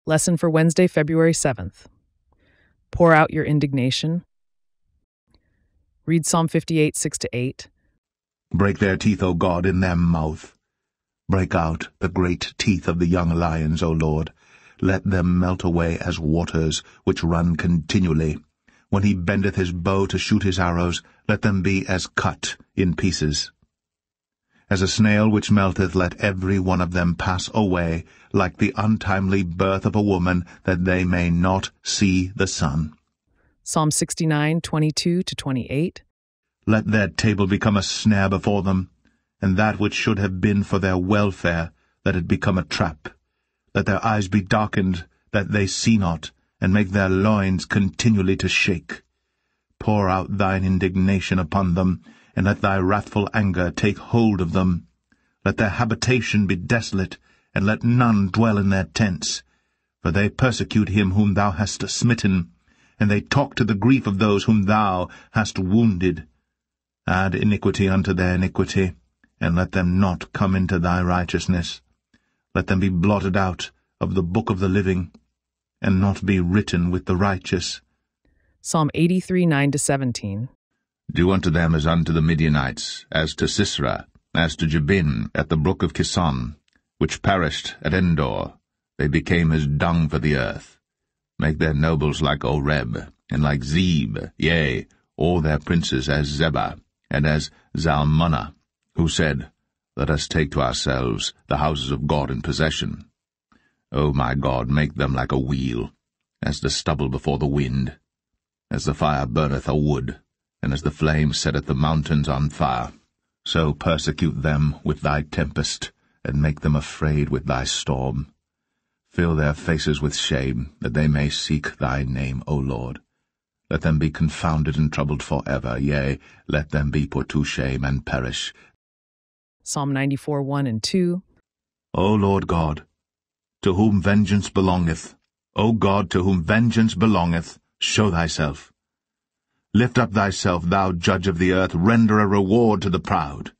Lesson for Wednesday, February 7th. Pour out your indignation. Read Psalm 58, 6-8. Break their teeth, O God, in their mouth. Break out the great teeth of the young lions, O Lord. Let them melt away as waters, which run continually. When he bendeth his bow to shoot his arrows, let them be as cut in pieces. As a snail which melteth, let every one of them pass away, like the untimely birth of a woman, that they may not see the sun. Psalm 69, 22-28. Let their table become a snare before them, and that which should have been for their welfare, let it become a trap. Let their eyes be darkened, that they see not, and make their loins continually to shake. Pour out thine indignation upon them, and let thy wrathful anger take hold of them. Let their habitation be desolate, and let none dwell in their tents. For they persecute him whom thou hast smitten, and they talk to the grief of those whom thou hast wounded. Add iniquity unto their iniquity, and let them not come into thy righteousness. Let them be blotted out of the book of the living, and not be written with the righteous. Psalm 83, 9-17. Do unto them as unto the Midianites, as to Sisera, as to Jabin at the brook of Kison, which perished at Endor. They became as dung for the earth. Make their nobles like Oreb, and like Zeb, yea, all their princes as Zebah, and as Zalmunna, who said, Let us take to ourselves the houses of God in possession. O my God, make them like a wheel, as the stubble before the wind, as the fire burneth a wood, and as the flame setteth the mountains on fire. So persecute them with thy tempest, and make them afraid with thy storm. Fill their faces with shame, that they may seek thy name, O Lord. Let them be confounded and troubled forever, yea, let them be put to shame and perish. Psalm 94, 1-2. O Lord God, to whom vengeance belongeth, O God, to whom vengeance belongeth, show thyself. Lift up thyself, thou judge of the earth, render a reward to the proud.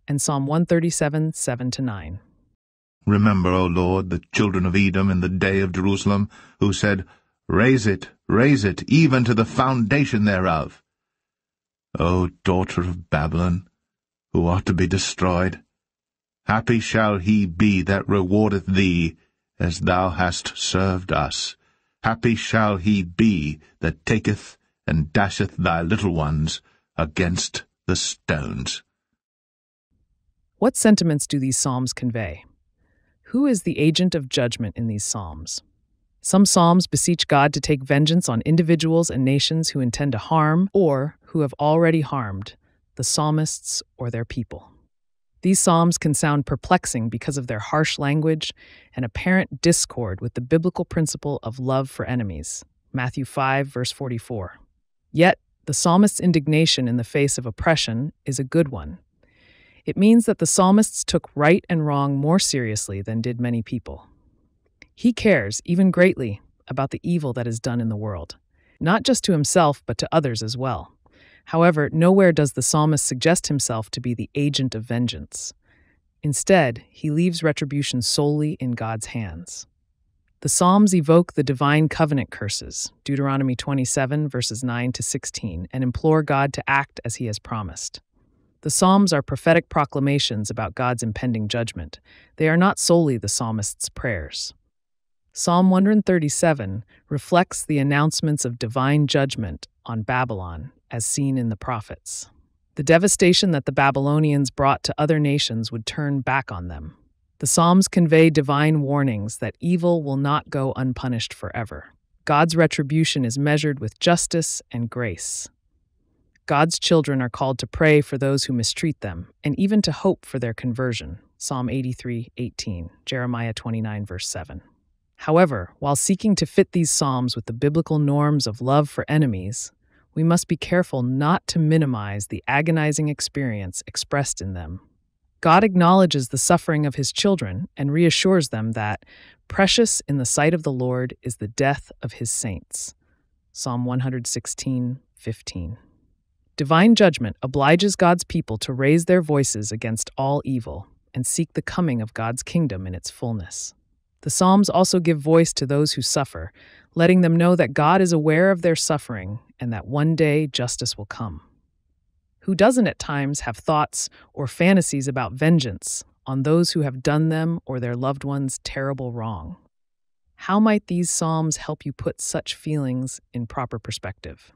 And Psalm 137, 7-9. Remember, O Lord, the children of Edom in the day of Jerusalem, who said, Raise it, even to the foundation thereof. O daughter of Babylon, who art to be destroyed, happy shall he be that rewardeth thee, as thou hast served us. Happy shall he be that taketh and dasheth thy little ones against the stones. What sentiments do these psalms convey? Who is the agent of judgment in these psalms? Some psalms beseech God to take vengeance on individuals and nations who intend to harm or who have already harmed the psalmists or their people. These psalms can sound perplexing because of their harsh language and apparent discord with the biblical principle of love for enemies, Matthew 5, verse 44. Yet, the psalmist's indignation in the face of oppression is a good one. It means that the psalmists took right and wrong more seriously than did many people. He cares, even greatly, about the evil that is done in the world, not just to himself but to others as well. However, nowhere does the psalmist suggest himself to be the agent of vengeance. Instead, he leaves retribution solely in God's hands. The Psalms evoke the divine covenant curses, Deuteronomy 27, verses 9-16, and implore God to act as he has promised. The Psalms are prophetic proclamations about God's impending judgment. They are not solely the psalmist's prayers. Psalm 137 reflects the announcements of divine judgment on Babylon, as seen in the prophets. The devastation that the Babylonians brought to other nations would turn back on them. The Psalms convey divine warnings that evil will not go unpunished forever. God's retribution is measured with justice and grace. God's children are called to pray for those who mistreat them, and even to hope for their conversion, Psalm 83:18, Jeremiah 29, verse 7. However, while seeking to fit these psalms with the biblical norms of love for enemies, we must be careful not to minimize the agonizing experience expressed in them. God acknowledges the suffering of his children and reassures them that precious in the sight of the Lord is the death of his saints. Psalm 116:15. Divine judgment obliges God's people to raise their voices against all evil and seek the coming of God's kingdom in its fullness. The Psalms also give voice to those who suffer, letting them know that God is aware of their suffering and that one day justice will come. Who doesn't at times have thoughts or fantasies about vengeance on those who have done them or their loved ones terrible wrong? How might these Psalms help you put such feelings in proper perspective?